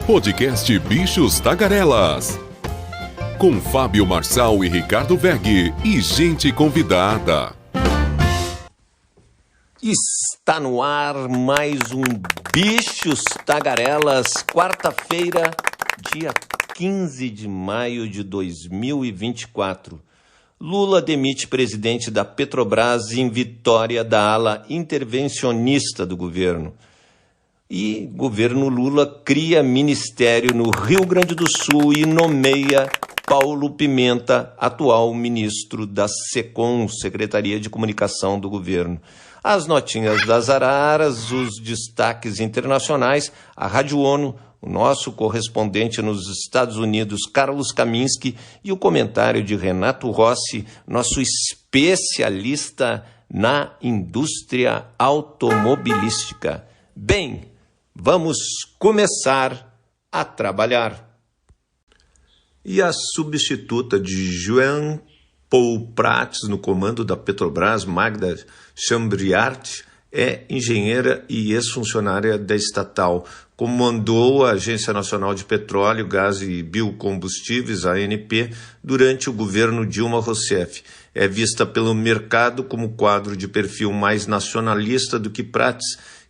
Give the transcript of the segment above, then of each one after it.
Podcast Bichos Tagarelas. Com Fábio Marçal e Ricardo Weg e gente convidada. Está no ar mais um Bichos Tagarelas, quarta-feira, dia 15 de maio de 2024. Lula demite presidente da Petrobras em vitória da ala intervencionista do governo. E governo Lula cria ministério no Rio Grande do Sul e nomeia Paulo Pimenta, atual ministro da SECOM, Secretaria de Comunicação do Governo. As notinhas das araras, os destaques internacionais, a Rádio ONU, o nosso correspondente nos Estados Unidos, Carlos Kaminski, e o comentário de Renato Rossi, nosso especialista na indústria automobilística. Bem, vamos começar a trabalhar. E a substituta de Jean Paul Prats no comando da Petrobras, Magda Chambriard, é engenheira e ex-funcionária da estatal. Comandou a Agência Nacional de Petróleo, Gás e Biocombustíveis, a ANP, durante o governo Dilma Rousseff. É vista pelo mercado como quadro de perfil mais nacionalista do que Prats,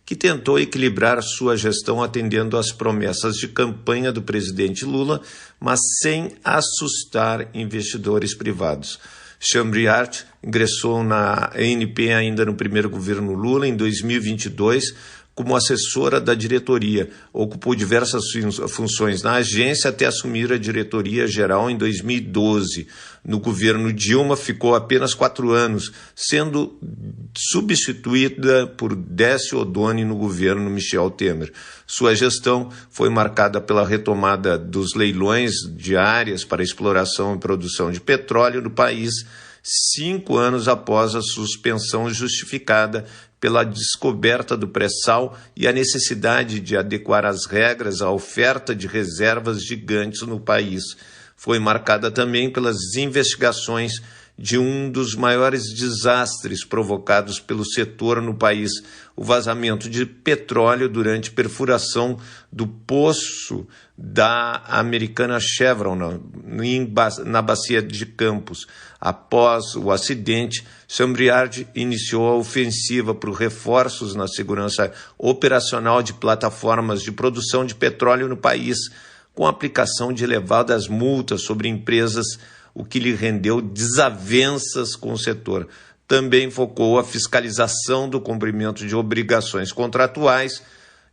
que tentou equilibrar sua gestão atendendo às promessas de campanha do presidente Lula, mas sem assustar investidores privados. Chambriard ingressou na ANP ainda no primeiro governo Lula, em 2022, como assessora da diretoria. Ocupou diversas funções na agência até assumir a diretoria geral em 2012. No governo Dilma ficou apenas 4 anos, sendo substituída por Décio Oddone no governo Michel Temer. Sua gestão foi marcada pela retomada dos leilões de áreas para exploração e produção de petróleo no país, 5 anos após a suspensão justificada pela descoberta do pré-sal e a necessidade de adequar as regras à oferta de reservas gigantes no país. Foi marcada também pelas investigações de um dos maiores desastres provocados pelo setor no país, o vazamento de petróleo durante perfuração do poço da americana Chevron na bacia de Campos. Após o acidente, Chambriard iniciou a ofensiva por reforços na segurança operacional de plataformas de produção de petróleo no país, com a aplicação de elevadas multas sobre empresas, o que lhe rendeu desavenças com o setor. Também focou a fiscalização do cumprimento de obrigações contratuais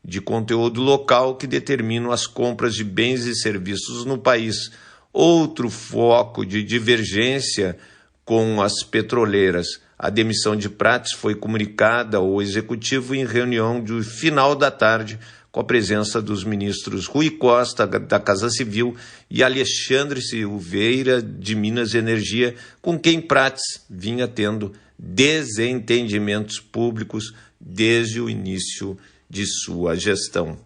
de conteúdo local que determinam as compras de bens e serviços no país. Outro foco de divergência com as petroleiras. A demissão de Prats foi comunicada ao Executivo em reunião de final da tarde, com a presença dos ministros Rui Costa, da Casa Civil, e Alexandre Silveira, de Minas e Energia, com quem Prats vinha tendo desentendimentos públicos desde o início de sua gestão.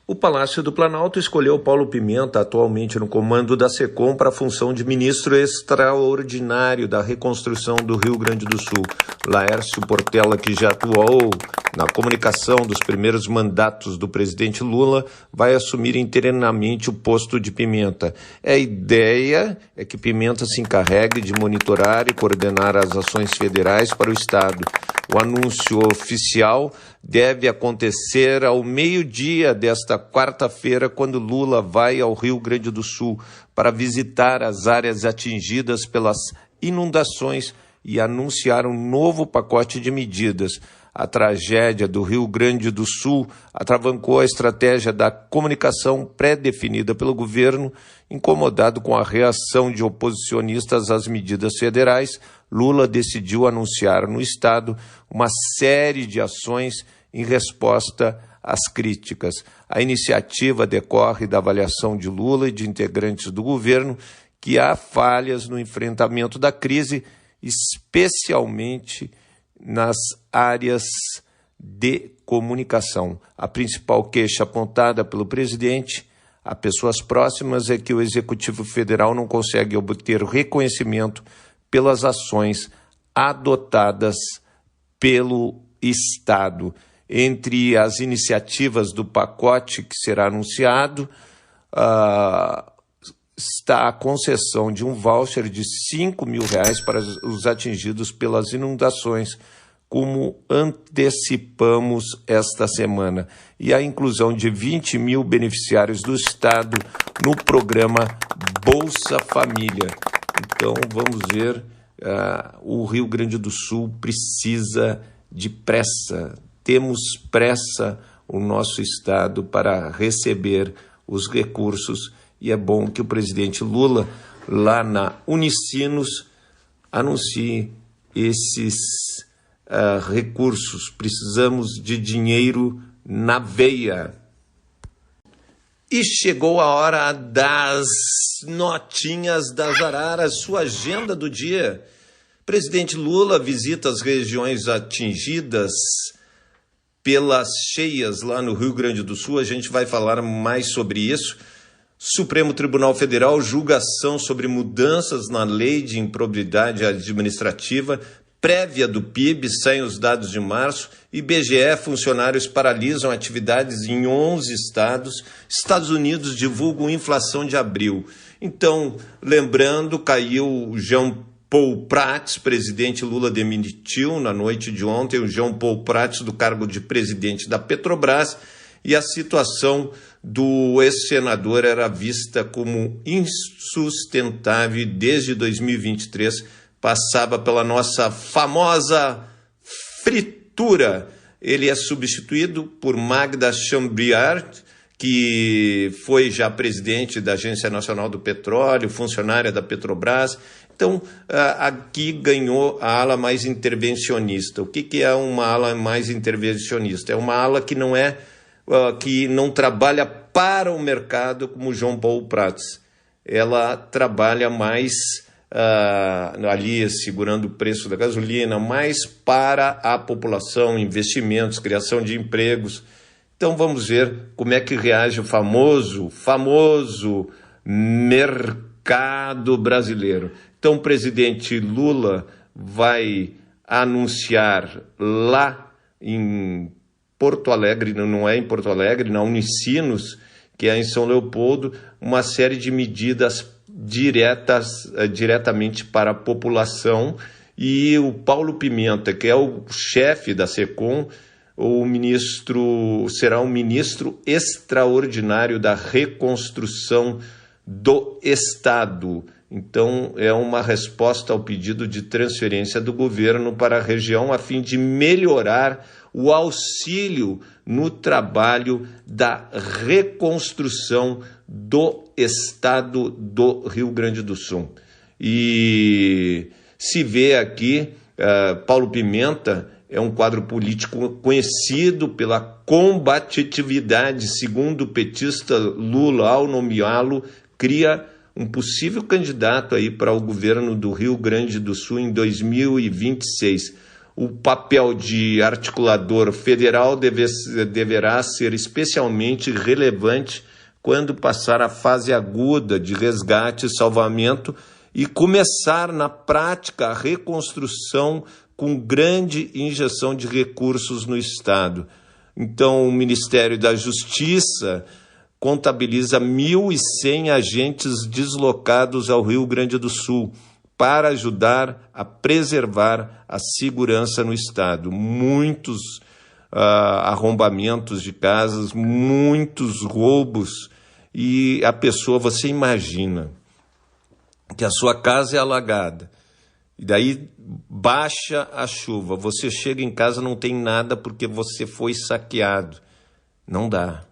O Palácio do Planalto escolheu Paulo Pimenta, atualmente no comando da SECOM, para a função de ministro extraordinário da reconstrução do Rio Grande do Sul. Laércio Portela, que já atuou na comunicação dos primeiros mandatos do presidente Lula, vai assumir interinamente o posto de Pimenta. A ideia é que Pimenta se encarregue de monitorar e coordenar as ações federais para o Estado. O anúncio oficial deve acontecer ao meio-dia desta quarta-feira, quando Lula vai ao Rio Grande do Sul para visitar as áreas atingidas pelas inundações e anunciar um novo pacote de medidas. A tragédia do Rio Grande do Sul atravancou a estratégia da comunicação pré-definida pelo governo. Incomodado com a reação de oposicionistas às medidas federais, Lula decidiu anunciar no Estado uma série de ações em resposta às críticas. A iniciativa decorre da avaliação de Lula e de integrantes do governo que há falhas no enfrentamento da crise, especialmente nas áreas de comunicação. A principal queixa apontada pelo presidente a pessoas próximas é que o Executivo Federal não consegue obter reconhecimento pelas ações adotadas pelo Estado. Entre as iniciativas do pacote que será anunciado, está a concessão de um voucher de R$5.000 para os atingidos pelas inundações, como antecipamos esta semana, e a inclusão de 20 mil beneficiários do Estado no programa Bolsa Família. Então, vamos ver, o Rio Grande do Sul precisa de pressa. Temos pressa, o nosso Estado, para receber os recursos, e é bom que o presidente Lula, lá na Unicinos, anuncie esses recursos. Precisamos de dinheiro na veia. E chegou a hora das notinhas das araras, sua agenda do dia. Presidente Lula visita as regiões atingidas pelas cheias lá no Rio Grande do Sul. A gente vai falar mais sobre isso. Supremo Tribunal Federal julga ação sobre mudanças na lei de improbidade administrativa. Prévia do PIB, saem os dados de março. IBGE, funcionários paralisam atividades em 11 estados. Estados Unidos divulgam inflação de abril. Então, lembrando, caiu o Jean Paul Prats, presidente Lula demitiu na noite de ontem o Jean Paul Prats do cargo de presidente da Petrobras, e a situação do ex-senador era vista como insustentável desde 2023, passava pela nossa famosa fritura. Ele é substituído por Magda Chambriard, que foi já presidente da Agência Nacional do Petróleo, funcionária da Petrobras. Então, aqui ganhou a ala mais intervencionista. O que é uma ala mais intervencionista? É uma ala que não trabalha para o mercado como João Paulo Prats. Ela trabalha mais ali segurando o preço da gasolina, mais para a população, investimentos, criação de empregos. Então vamos ver como é que reage o famoso mercado brasileiro. Então o presidente Lula vai anunciar lá em Porto Alegre, não é em Porto Alegre, na Unicinos, que é em São Leopoldo, uma série de medidas diretamente para a população, e o Paulo Pimenta, que é o chefe da SECOM, será um ministro extraordinário da reconstrução do Estado. Então, é uma resposta ao pedido de transferência do governo para a região a fim de melhorar o auxílio no trabalho da reconstrução do Estado do Rio Grande do Sul. E se vê aqui, Paulo Pimenta é um quadro político conhecido pela combatividade. Segundo o petista Lula, ao nomeá-lo, cria um possível candidato aí para o governo do Rio Grande do Sul em 2026. O papel de articulador federal deverá ser especialmente relevante quando passar a fase aguda de resgate e salvamento e começar na prática a reconstrução com grande injeção de recursos no Estado. Então, o Ministério da Justiça contabiliza 1.100 agentes deslocados ao Rio Grande do Sul para ajudar a preservar a segurança no Estado. Muitos arrombamentos de casas, muitos roubos, e a pessoa, você imagina que a sua casa é alagada, e daí baixa a chuva, você chega em casa, não tem nada porque você foi saqueado. Não dá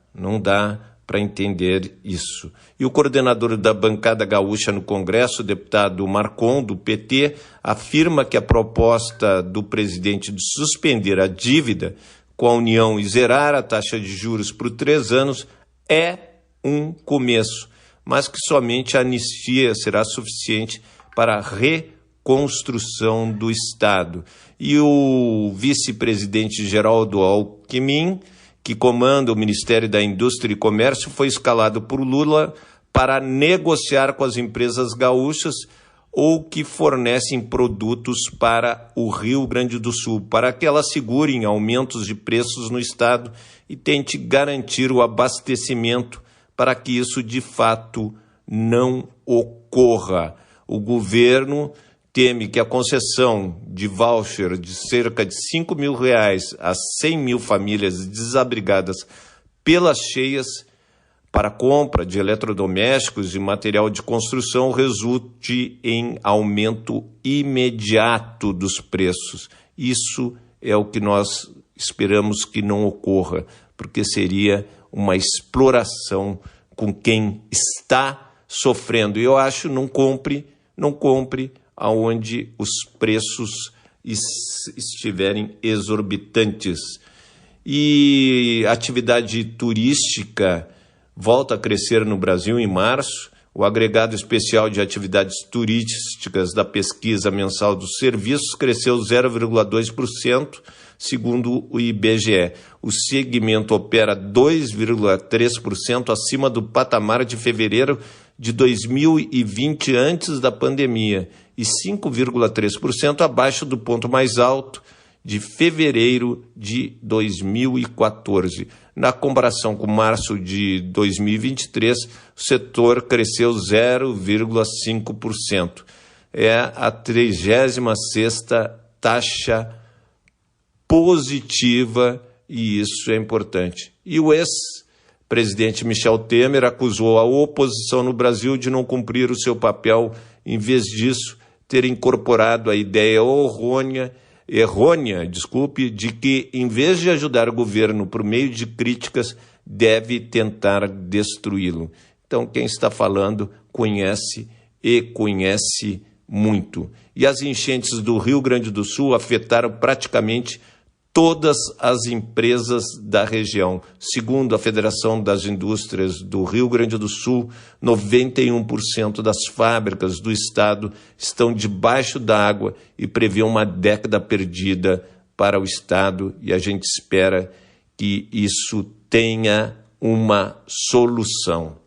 para entender isso. E o coordenador da bancada gaúcha no Congresso, o deputado Marcon, do PT, afirma que a proposta do presidente de suspender a dívida com a União e zerar a taxa de juros por 3 anos é um começo, mas que somente a anistia será suficiente para a reconstrução do Estado. E o vice-presidente Geraldo Alckmin, que comanda o Ministério da Indústria e Comércio, foi escalado por Lula para negociar com as empresas gaúchas ou que fornecem produtos para o Rio Grande do Sul, para que elas segurem aumentos de preços no estado e tente garantir o abastecimento para que isso de fato não ocorra. O governo teme que a concessão de voucher de cerca de R$ 5.000 a 100 mil famílias desabrigadas pelas cheias para compra de eletrodomésticos e material de construção resulte em aumento imediato dos preços. Isso é o que nós esperamos que não ocorra, porque seria uma exploração com quem está sofrendo. E eu acho, não compre aonde os preços estiverem exorbitantes. E a atividade turística volta a crescer no Brasil em março. O agregado especial de atividades turísticas da pesquisa mensal dos serviços cresceu 0,2%, segundo o IBGE. O segmento opera 2,3% acima do patamar de fevereiro de 2020, antes da pandemia, e 5,3% abaixo do ponto mais alto de fevereiro de 2014. Na comparação com março de 2023, o setor cresceu 0,5%. É a 36ª taxa positiva, e isso é importante. E o ex-presidente Michel Temer acusou a oposição no Brasil de não cumprir o seu papel, em vez disso, ter incorporado a ideia errônea, de que, em vez de ajudar o governo por meio de críticas, deve tentar destruí-lo. Então, quem está falando conhece muito. E as enchentes do Rio Grande do Sul afetaram praticamente todas as empresas da região. Segundo a Federação das Indústrias do Rio Grande do Sul, 91% das fábricas do estado estão debaixo d'água e prevê uma década perdida para o estado, e a gente espera que isso tenha uma solução.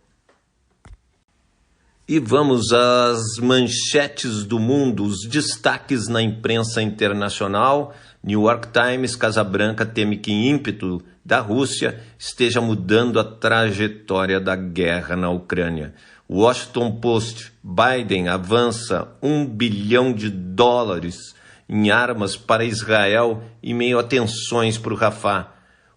E vamos às manchetes do mundo, os destaques na imprensa internacional. New York Times: Casa Branca teme que ímpeto da Rússia esteja mudando a trajetória da guerra na Ucrânia. Washington Post: Biden avança $1 bilhão em armas para Israel em meio a tensões por Rafah.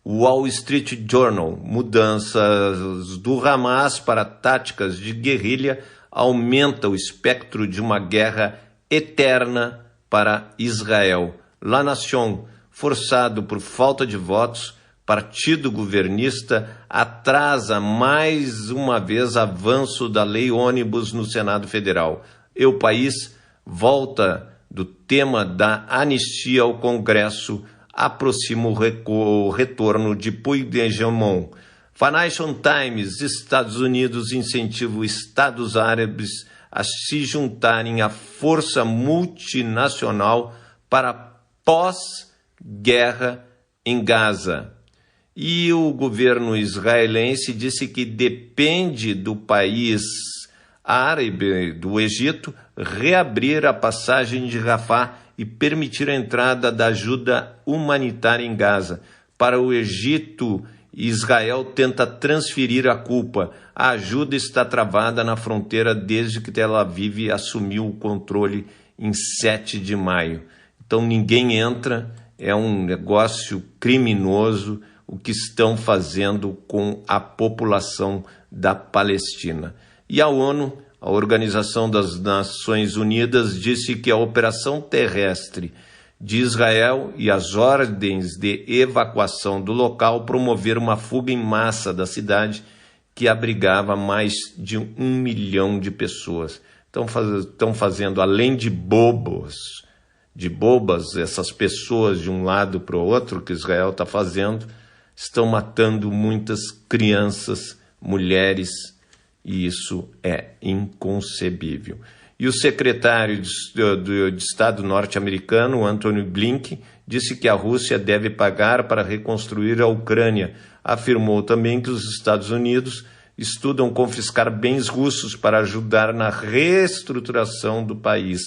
Wall Street Journal: mudanças do Hamas para táticas de guerrilha aumenta o espectro de uma guerra eterna para Israel. La Nation: forçado por falta de votos, partido governista atrasa mais uma vez avanço da lei ônibus no Senado Federal. E o País: volta do tema da anistia ao Congresso aproxima o retorno de Puigdemont. Financial Times: Estados Unidos incentiva Estados Árabes a se juntarem à força multinacional para pós-guerra em Gaza. E o governo israelense disse que depende do país árabe do Egito reabrir a passagem de Rafah e permitir a entrada da ajuda humanitária em Gaza. Para o Egito, Israel tenta transferir a culpa. A ajuda está travada na fronteira desde que Tel Aviv assumiu o controle em 7 de maio. Então ninguém entra, é um negócio criminoso o que estão fazendo com a população da Palestina. E a ONU, a Organização das Nações Unidas, disse que a operação terrestre de Israel e as ordens de evacuação do local promoveram uma fuga em massa da cidade que abrigava mais de 1 milhão de pessoas. Estão fazendo, além de bobas, essas pessoas de um lado para o outro que Israel está fazendo, estão matando muitas crianças, mulheres, e isso é inconcebível. E o secretário de Estado norte-americano, Antony Blinken, disse que a Rússia deve pagar para reconstruir a Ucrânia. Afirmou também que os Estados Unidos estudam confiscar bens russos para ajudar na reestruturação do país.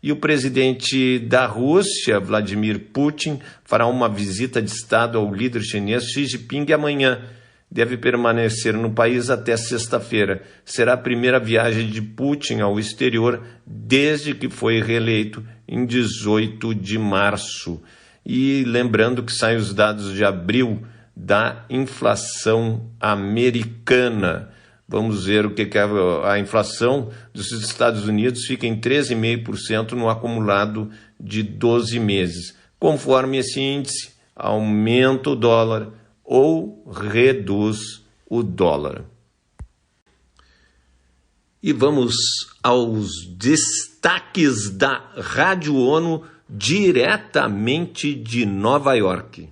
E o presidente da Rússia, Vladimir Putin, fará uma visita de Estado ao líder chinês Xi Jinping amanhã. Deve permanecer no país até sexta-feira. Será a primeira viagem de Putin ao exterior desde que foi reeleito em 18 de março. E lembrando que saem os dados de abril da inflação americana. Vamos ver o que é a inflação dos Estados Unidos, fica em 13,5% no acumulado de 12 meses. Conforme esse índice, aumenta o dólar ou reduz o dólar. E vamos aos destaques da Rádio ONU, diretamente de Nova York.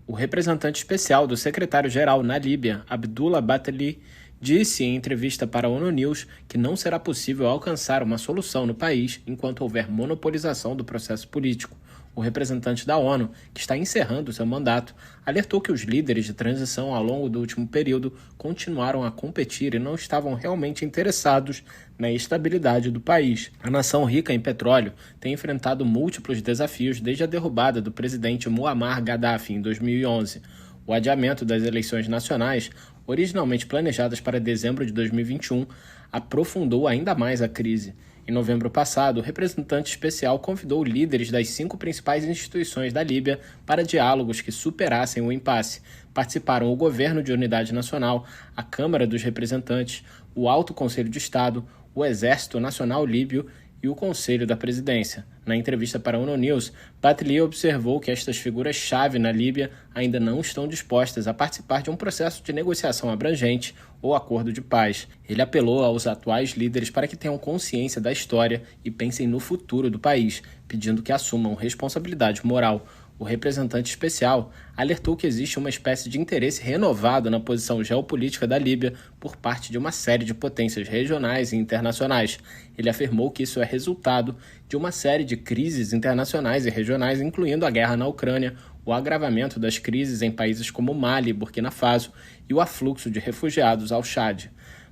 O representante especial do secretário-geral na Líbia, Abdullah Bateli, disse em entrevista para a ONU News que não será possível alcançar uma solução no país enquanto houver monopolização do processo político. O representante da ONU, que está encerrando seu mandato, alertou que os líderes de transição ao longo do último período continuaram a competir e não estavam realmente interessados na estabilidade do país. A nação rica em petróleo tem enfrentado múltiplos desafios desde a derrubada do presidente Muammar Gaddafi em 2011. O adiamento das eleições nacionais, originalmente planejadas para dezembro de 2021, aprofundou ainda mais a crise. Em novembro passado, o representante especial convidou líderes das 5 principais instituições da Líbia para diálogos que superassem o impasse. Participaram o Governo de Unidade Nacional, a Câmara dos Representantes, o Alto Conselho de Estado, o Exército Nacional Líbio e o Conselho da Presidência. Na entrevista para a ONU News, Bateli observou que estas figuras-chave na Líbia ainda não estão dispostas a participar de um processo de negociação abrangente ou acordo de paz. Ele apelou aos atuais líderes para que tenham consciência da história e pensem no futuro do país, pedindo que assumam responsabilidade moral. O representante especial alertou que existe uma espécie de interesse renovado na posição geopolítica da Líbia por parte de uma série de potências regionais e internacionais. Ele afirmou que isso é resultado de uma série de crises internacionais e regionais, incluindo a guerra na Ucrânia, o agravamento das crises em países como Mali e Burkina Faso e o afluxo de refugiados ao Chad.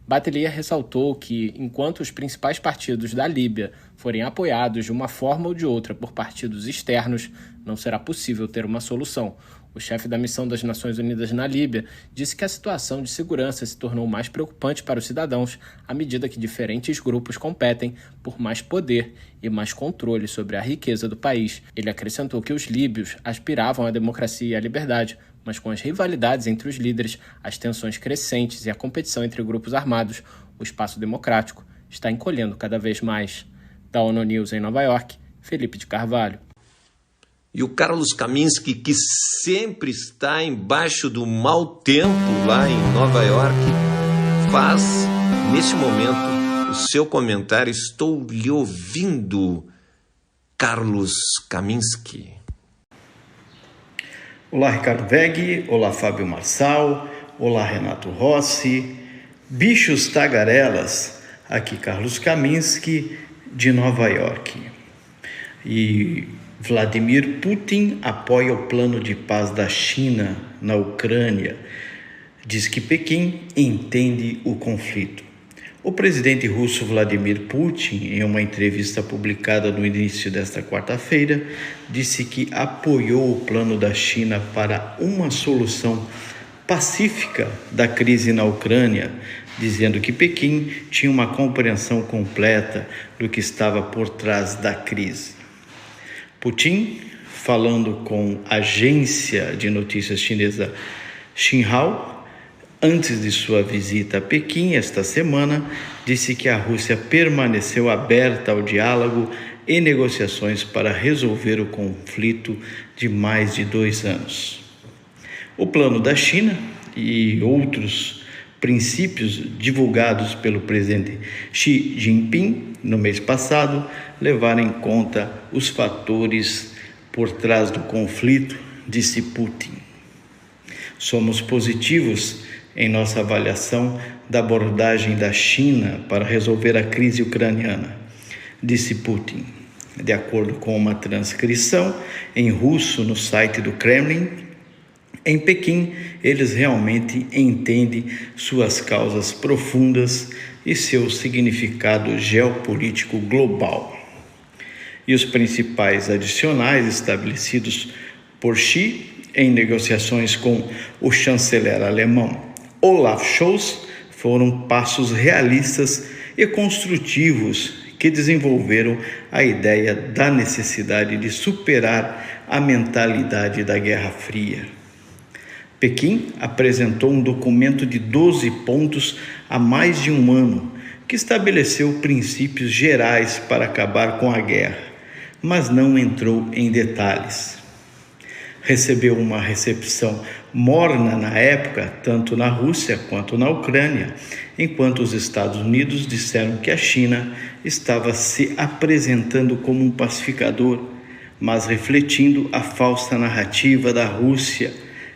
Bateli ressaltou que, enquanto os principais partidos da Líbia forem apoiados de uma forma ou de outra por partidos externos, não será possível ter uma solução. O chefe da missão das Nações Unidas na Líbia disse que a situação de segurança se tornou mais preocupante para os cidadãos à medida que diferentes grupos competem por mais poder e mais controle sobre a riqueza do país. Ele acrescentou que os líbios aspiravam à democracia e à liberdade, mas com as rivalidades entre os líderes, as tensões crescentes e a competição entre grupos armados, o espaço democrático está encolhendo cada vez mais. Da ONU News em Nova York, Felipe de Carvalho. E o Carlos Kaminski, que sempre está embaixo do mau tempo lá em Nova York, faz, neste momento, o seu comentário. Estou lhe ouvindo, Carlos Kaminski. Olá, Ricardo Veg, olá, Fábio Marçal, olá, Renato Rossi, bichos tagarelas, aqui Carlos Kaminski, de Nova York. E Vladimir Putin apoia o plano de paz da China na Ucrânia, diz que Pequim entende o conflito. O presidente russo Vladimir Putin, em uma entrevista publicada no início desta quarta-feira, disse que apoiou o plano da China para uma solução pacífica da crise na Ucrânia, dizendo que Pequim tinha uma compreensão completa do que estava por trás da crise. Putin, falando com a agência de notícias chinesa Xinhua, antes de sua visita a Pequim esta semana, disse que a Rússia permaneceu aberta ao diálogo e negociações para resolver o conflito de mais de 2 anos. O plano da China e outros princípios divulgados pelo presidente Xi Jinping no mês passado levaram em conta os fatores por trás do conflito, disse Putin. Somos positivos em nossa avaliação da abordagem da China para resolver a crise ucraniana, disse Putin. De acordo com uma transcrição em russo no site do Kremlin, Em Pequim, eles realmente entendem suas causas profundas e seu significado geopolítico global. E os principais adicionais estabelecidos por Xi em negociações com o chanceler alemão Olaf Scholz foram passos realistas e construtivos que desenvolveram a ideia da necessidade de superar a mentalidade da Guerra Fria. Pequim apresentou um documento de 12 pontos há mais de um ano, que estabeleceu princípios gerais para acabar com a guerra, mas não entrou em detalhes. Recebeu uma recepção morna na época, tanto na Rússia quanto na Ucrânia, enquanto os Estados Unidos disseram que a China estava se apresentando como um pacificador, mas refletindo a falsa narrativa da Rússia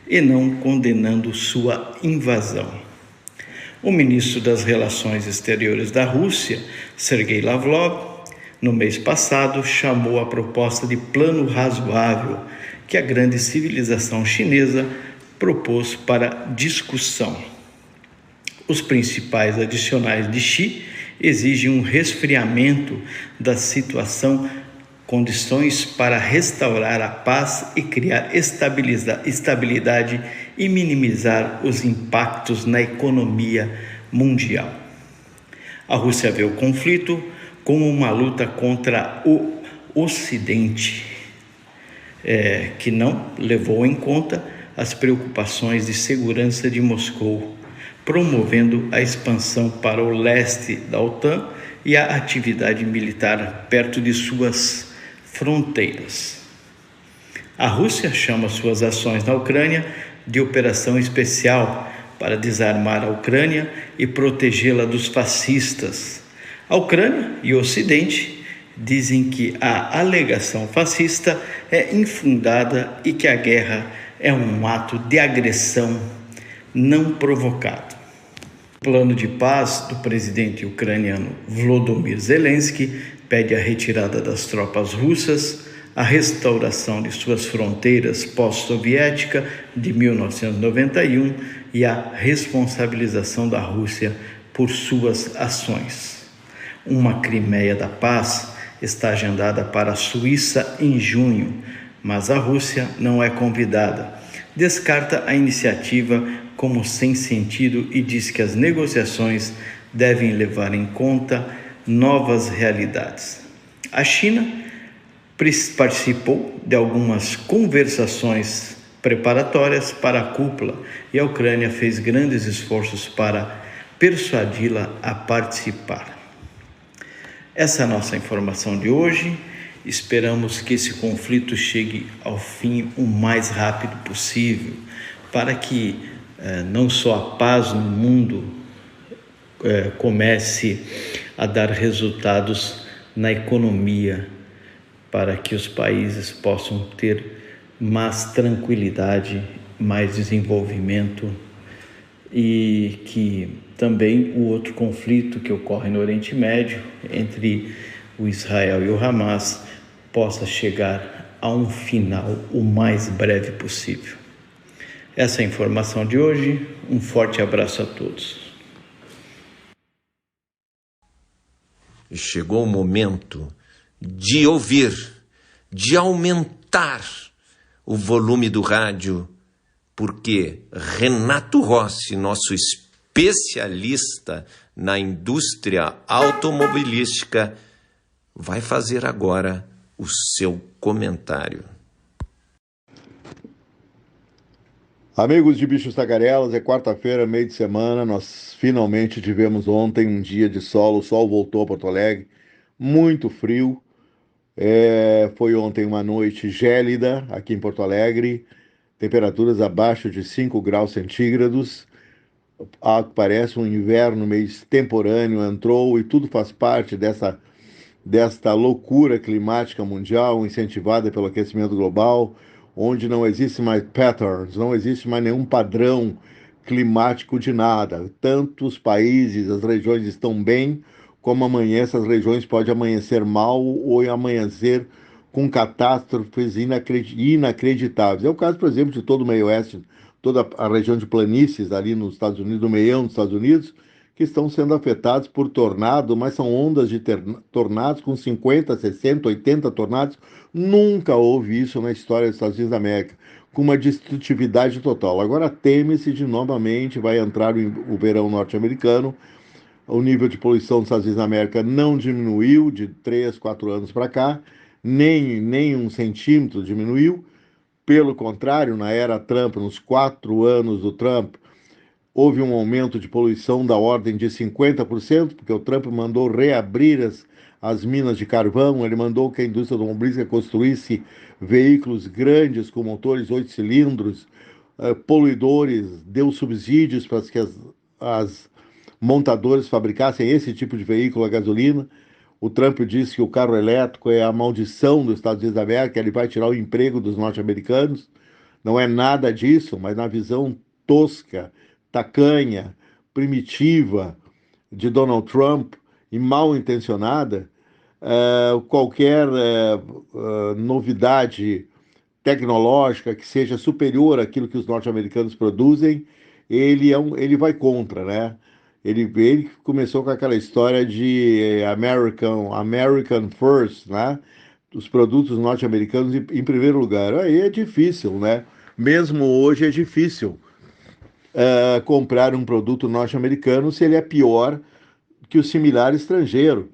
e não condenando sua invasão. O ministro das Relações Exteriores da Rússia, Sergei Lavrov, no mês passado, chamou a proposta de plano razoável que a grande civilização chinesa propôs para discussão. Os principais adicionais de Xi exigem um resfriamento da situação, condições para restaurar a paz e criar estabilidade e minimizar os impactos na economia mundial. A Rússia vê o conflito como uma luta contra o Ocidente, que não levou em conta as preocupações de segurança de Moscou, promovendo a expansão para o leste da OTAN e a atividade militar perto de suas fronteiras. A Rússia chama suas ações na Ucrânia de operação especial para desarmar a Ucrânia e protegê-la dos fascistas. A Ucrânia e o Ocidente dizem que a alegação fascista é infundada e que a guerra é um ato de agressão não provocado. O plano de paz do presidente ucraniano Volodymyr Zelensky pede a retirada das tropas russas, a restauração de suas fronteiras pós-soviética de 1991 e a responsabilização da Rússia por suas ações. Uma Crimeia da Paz está agendada para a Suíça em junho, mas a Rússia não é convidada. Descarta a iniciativa como sem sentido e diz que as negociações devem levar em conta novas realidades. A China participou de algumas conversações preparatórias para a cúpula e a Ucrânia fez grandes esforços para persuadi-la a participar. Essa é a nossa informação de hoje. Esperamos que esse conflito chegue ao fim o mais rápido possível, para que não só a paz no mundo comece a dar resultados na economia, para que os países possam ter mais tranquilidade, mais desenvolvimento, e que também o outro conflito que ocorre no Oriente Médio entre o Israel e o Hamas possa chegar a um final o mais breve possível. Essa é a informação de hoje. Um forte abraço a todos. Chegou o momento de ouvir, de aumentar o volume do rádio, porque Renato Rossi, nosso especialista na indústria automobilística, vai fazer agora o seu comentário. Amigos de Bichos Tagarelas, é quarta-feira, meio de semana, nós finalmente tivemos ontem um dia de sol, o sol voltou a Porto Alegre, muito frio, foi ontem uma noite gélida aqui em Porto Alegre, temperaturas abaixo de 5 graus centígrados, parece um inverno meio extemporâneo entrou e tudo faz parte desta loucura climática mundial incentivada pelo aquecimento global, onde não existe mais patterns, não existe mais nenhum padrão climático de nada. Tantos países, as regiões estão bem, como amanhã essas regiões podem amanhecer mal ou amanhecer com catástrofes inacreditáveis. É o caso, por exemplo, de todo o meio oeste, toda a região de planícies ali nos Estados Unidos, no meião dos Estados Unidos, que estão sendo afetados por tornado, mas são ondas de tornados com 50, 60, 80 tornados. Nunca houve isso na história dos Estados Unidos da América, com uma destrutividade total. Agora teme-se de novamente vai entrar o verão norte-americano. O nível de poluição dos Estados Unidos da América não diminuiu de 3, 4 anos para cá, nem 1 centímetro diminuiu. Pelo contrário, na era Trump, nos 4 anos do Trump, houve um aumento de poluição da ordem de 50%, porque o Trump mandou reabrir as minas de carvão, ele mandou que a indústria automobilística construísse veículos grandes com motores 8 cilindros, poluidores, deu subsídios para que as montadoras fabricassem esse tipo de veículo a gasolina. O Trump disse que o carro elétrico é a maldição dos Estados Unidos da América, ele vai tirar o emprego dos norte-americanos. Não é nada disso, mas na visão tosca, tacanha, primitiva de Donald Trump e mal intencionada, qualquer novidade tecnológica que seja superior àquilo que os norte-americanos produzem, ele vai contra, né? Ele começou com aquela história de American First, né? Os produtos norte-americanos em primeiro lugar. Aí é difícil, né? Mesmo hoje é difícil comprar um produto norte-americano se ele é pior que o similar estrangeiro.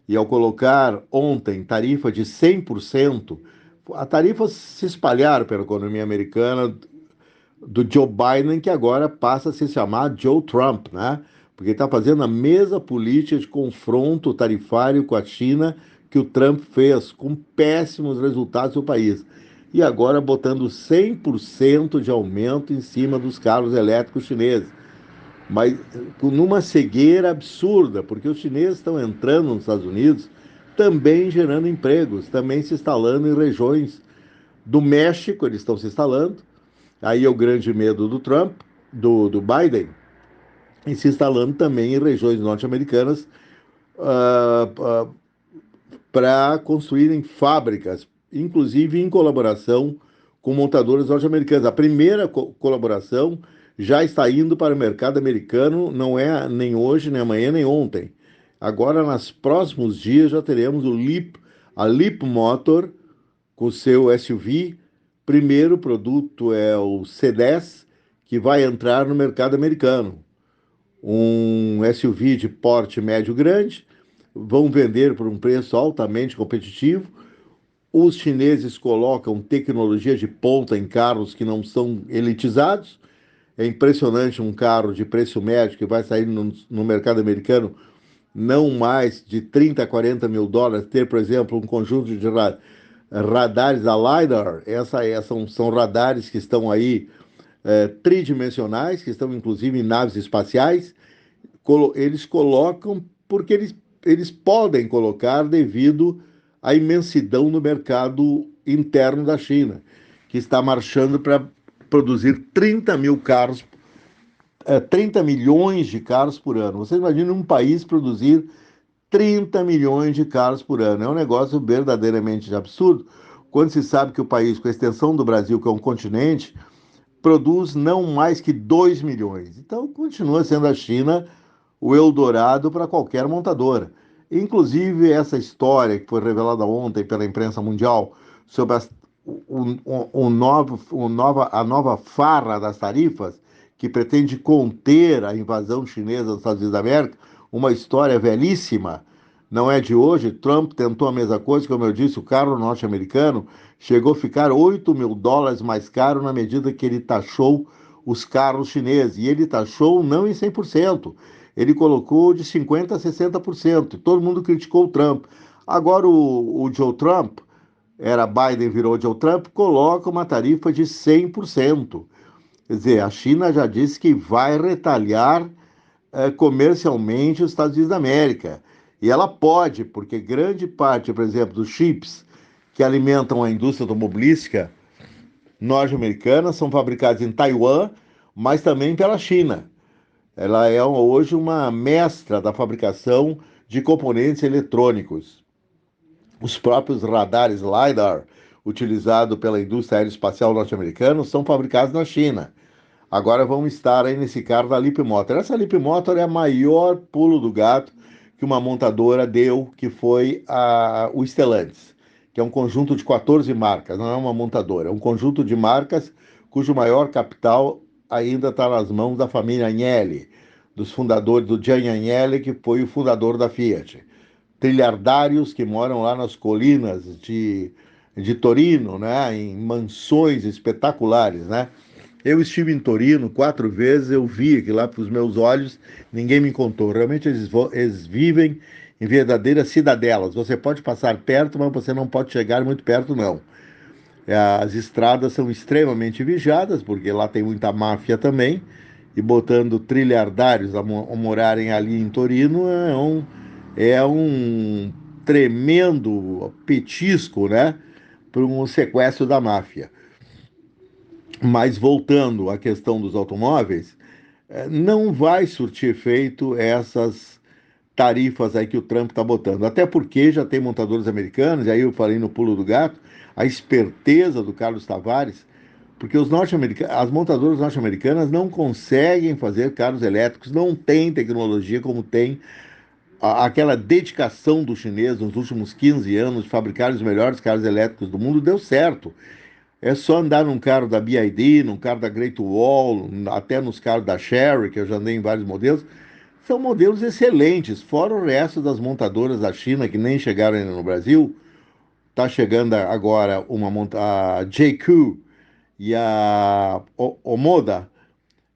E ao colocar ontem tarifa de 100%, a tarifa se espalhar pela economia americana do Joe Biden, que agora passa a se chamar Joe Trump, né? Porque está fazendo a mesma política de confronto tarifário com a China que o Trump fez, com péssimos resultados no país. E agora botando 100% de aumento em cima dos carros elétricos chineses. Mas numa cegueira absurda, porque os chineses estão entrando nos Estados Unidos, também gerando empregos, também se instalando em regiões do México, eles estão se instalando. Aí é o grande medo do Trump, do Biden, e se instalando também em regiões norte-americanas para construírem fábricas, inclusive em colaboração com montadoras norte-americanas. A primeira colaboração já está indo para o mercado americano, não é nem hoje, nem amanhã, nem ontem. Agora, nos próximos dias, já teremos a Leap Motor com seu SUV. Primeiro produto é o C10, que vai entrar no mercado americano. Um SUV de porte médio-grande, vão vender por um preço altamente competitivo. Os chineses colocam tecnologia de ponta em carros que não são elitizados. É impressionante um carro de preço médio que vai sair no mercado americano não mais de 30 a 40 mil dólares, ter, por exemplo, um conjunto de radares a LiDAR. São radares que estão aí tridimensionais, que estão inclusive em naves espaciais. Eles colocam porque eles podem colocar devido à imensidão no mercado interno da China, que está marchando para produzir 30 milhões de carros por ano. Vocês imaginam um país produzir 30 milhões de carros por ano. É um negócio verdadeiramente absurdo, quando se sabe que o país, com a extensão do Brasil, que é um continente, produz não mais que 2 milhões. Então, continua sendo a China o Eldorado para qualquer montadora. Inclusive, essa história que foi revelada ontem pela imprensa mundial sobre a nova farra das tarifas, que pretende conter a invasão chinesa dos Estados Unidos da América, uma história velhíssima, não é de hoje. Trump tentou a mesma coisa, como eu disse, o carro norte-americano chegou a ficar 8 mil dólares mais caro na medida que ele taxou os carros chineses, e ele taxou não em 100%, ele colocou de 50% a 60%, todo mundo criticou o Trump. Agora o Joe Trump, era Biden, virou Joe Trump, coloca uma tarifa de 100%. Quer dizer, a China já disse que vai retalhar comercialmente os Estados Unidos da América. E ela pode, porque grande parte, por exemplo, dos chips que alimentam a indústria automobilística norte-americana são fabricados em Taiwan, mas também pela China. Ela é hoje uma mestra da fabricação de componentes eletrônicos. Os próprios radares LiDAR, utilizados pela indústria aeroespacial norte-americana, são fabricados na China. Agora vamos estar aí nesse carro da Leapmotor. Essa Leapmotor é a maior pulo do gato que uma montadora deu, que foi o Stellantis, que é um conjunto de 14 marcas, não é uma montadora, é um conjunto de marcas cujo maior capital ainda está nas mãos da família Agnelli, dos fundadores, do Gian Agnelli, que foi o fundador da Fiat. Trilhardários que moram lá nas colinas de Torino, né, em mansões espetaculares, né? Eu estive em Torino 4 vezes, eu vi aquilo lá com os meus olhos, ninguém me contou. Realmente eles vivem em verdadeiras cidadelas. Você pode passar perto, mas você não pode chegar muito perto, não. As estradas são extremamente vigiadas, porque lá tem muita máfia também, e botando trilhardários a morarem ali em Torino é um tremendo petisco, né, para um sequestro da máfia. Mas voltando à questão dos automóveis, não vai surtir efeito essas tarifas aí que o Trump está botando. Até porque já tem montadores americanos, e aí eu falei no pulo do gato, a esperteza do Carlos Tavares, porque as montadoras norte-americanas não conseguem fazer carros elétricos, não tem tecnologia como tem aquela dedicação do chinês nos últimos 15 anos de fabricar os melhores carros elétricos do mundo, deu certo. É só andar num carro da BYD, num carro da Great Wall, até nos carros da Chery, que eu já andei em vários modelos. São modelos excelentes, fora o resto das montadoras da China, que nem chegaram ainda no Brasil. Está chegando agora a JQ e a Omoda,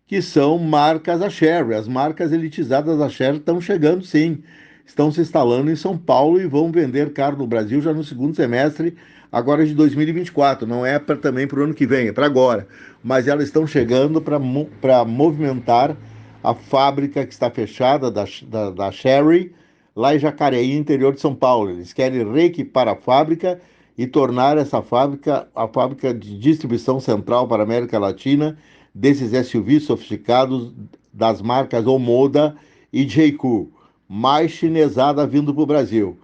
que são marcas da Chery. As marcas elitizadas da Chery estão chegando, sim. Estão se instalando em São Paulo e vão vender carro no Brasil já no segundo semestre, agora de 2024. Não é também para o ano que vem, é para agora. Mas elas estão chegando para movimentar a fábrica que está fechada da Chery, lá em Jacareí, interior de São Paulo. Eles querem reequipar a fábrica e tornar essa fábrica a fábrica de distribuição central para a América Latina desses SUVs sofisticados das marcas Omoda e JQ, mais chinesada vindo para o Brasil.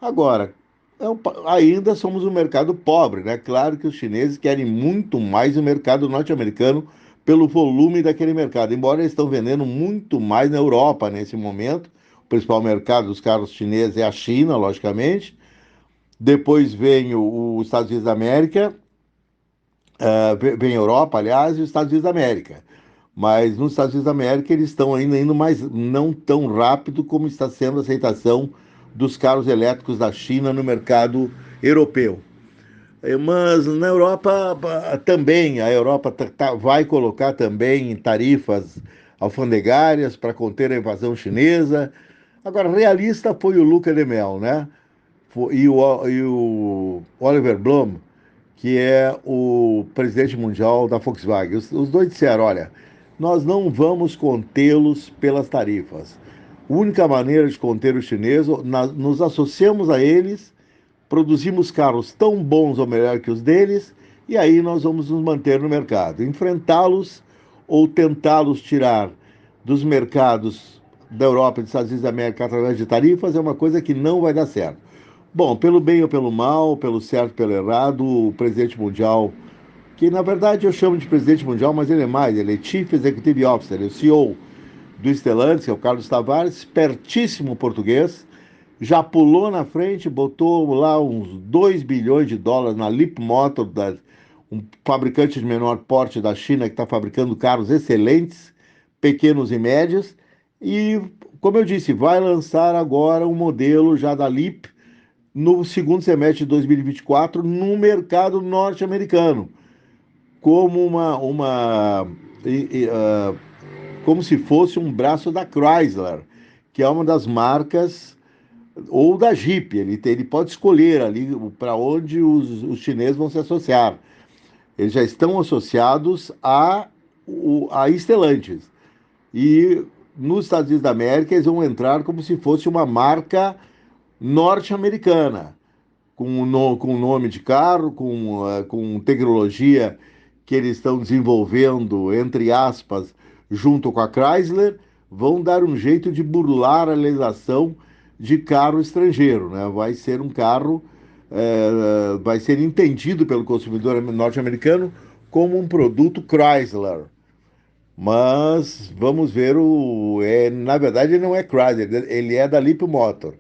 Agora, ainda somos um mercado pobre, né? Claro que os chineses querem muito mais o mercado norte-americano pelo volume daquele mercado, embora eles estão vendendo muito mais na Europa nesse momento. O principal mercado dos carros chineses é a China, logicamente. Depois vem os Estados Unidos da América, vem a Europa, aliás, e os Estados Unidos da América. Mas nos Estados Unidos da América eles estão ainda indo mais, não tão rápido como está sendo a aceitação dos carros elétricos da China no mercado europeu. Mas na Europa também, a Europa vai colocar também tarifas alfandegárias para conter a invasão chinesa. Agora, realista foi o Luca de Mel, né? E o Oliver Blume, que é o presidente mundial da Volkswagen. Os dois disseram, olha, nós não vamos contê-los pelas tarifas. A única maneira de conter os chineses, nos associamos a eles, produzimos carros tão bons ou melhor que os deles, e aí nós vamos nos manter no mercado. Enfrentá-los ou tentá-los tirar dos mercados da Europa e dos Estados Unidos da América através de tarifas é uma coisa que não vai dar certo. Bom, pelo bem ou pelo mal, pelo certo ou pelo errado, o presidente mundial, que na verdade eu chamo de presidente mundial, mas ele é mais, ele é Chief Executive Officer, ele é o CEO do Stellantis, que é o Carlos Tavares, espertíssimo português, já pulou na frente, botou lá uns 2 bilhões de dólares na Leapmotor, um fabricante de menor porte da China que está fabricando carros excelentes, pequenos e médios, e, como eu disse, vai lançar agora um modelo já da Leap no segundo semestre de 2024 no mercado norte-americano, como como se fosse um braço da Chrysler, que é uma das marcas, ou da Jeep. Ele pode escolher ali para onde os chineses vão se associar. Eles já estão associados a Stellantis. E nos Estados Unidos da América eles vão entrar como se fosse uma marca norte-americana, com nome de carro, com tecnologia que eles estão desenvolvendo, entre aspas, junto com a Chrysler, vão dar um jeito de burlar a legislação de carro estrangeiro, né? Vai ser um carro vai ser entendido pelo consumidor norte-americano como um produto Chrysler. Mas vamos ver, na verdade ele não é Chrysler, ele é da Lip Motor.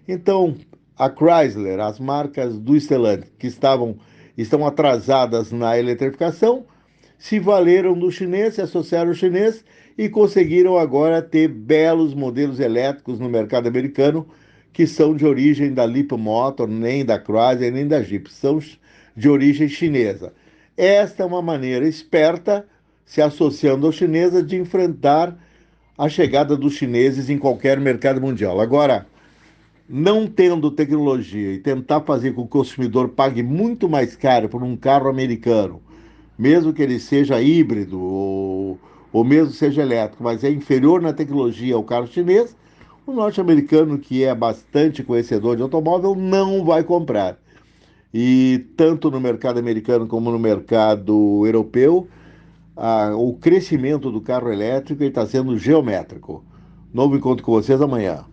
Então, a Chrysler, as marcas do Stellantis que estão atrasadas na eletrificação, se valeram do chinês, se associaram ao chinês e conseguiram agora ter belos modelos elétricos no mercado americano que são de origem da Lip Motor, nem da Chrysler, nem da Jeep, são de origem chinesa. Esta é uma maneira esperta, se associando aos chineses, de enfrentar a chegada dos chineses em qualquer mercado mundial. Agora, não tendo tecnologia e tentar fazer com que o consumidor pague muito mais caro por um carro americano, mesmo que ele seja híbrido ou mesmo seja elétrico, mas é inferior na tecnologia ao carro chinês, o norte-americano, que é bastante conhecedor de automóvel, não vai comprar. E tanto no mercado americano como no mercado europeu, o crescimento do carro elétrico está sendo geométrico. Novo encontro com vocês amanhã.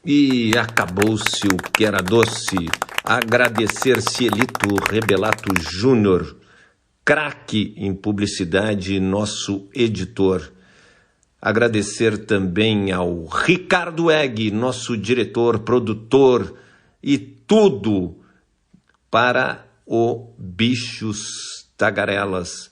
E acabou-se o que era doce. Agradecer Cielito Rebelato Júnior, craque em publicidade, nosso editor. Agradecer também ao Ricardo Egg, nosso diretor, produtor e tudo para o Bichos Tagarelas.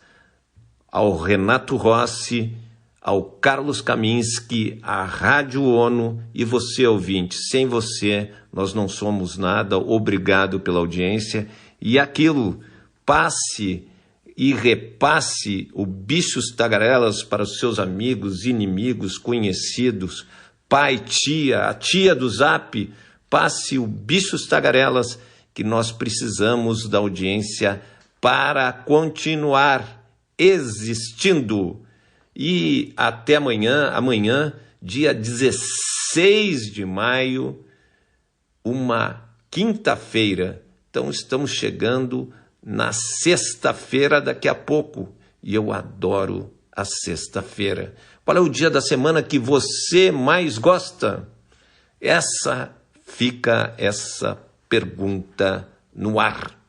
Ao Renato Rossi, ao Carlos Kaminski, à Rádio ONU e você, ouvinte. Sem você, nós não somos nada. Obrigado pela audiência. E aquilo, passe e repasse o Bichos Tagarelas para os seus amigos, inimigos, conhecidos, pai, tia, a tia do Zap. Passe o Bichos Tagarelas, que nós precisamos da audiência para continuar existindo. E até amanhã, dia 16 de maio, uma quinta-feira. Então estamos chegando na sexta-feira daqui a pouco. E eu adoro a sexta-feira. Qual é o dia da semana que você mais gosta? Fica essa pergunta no ar.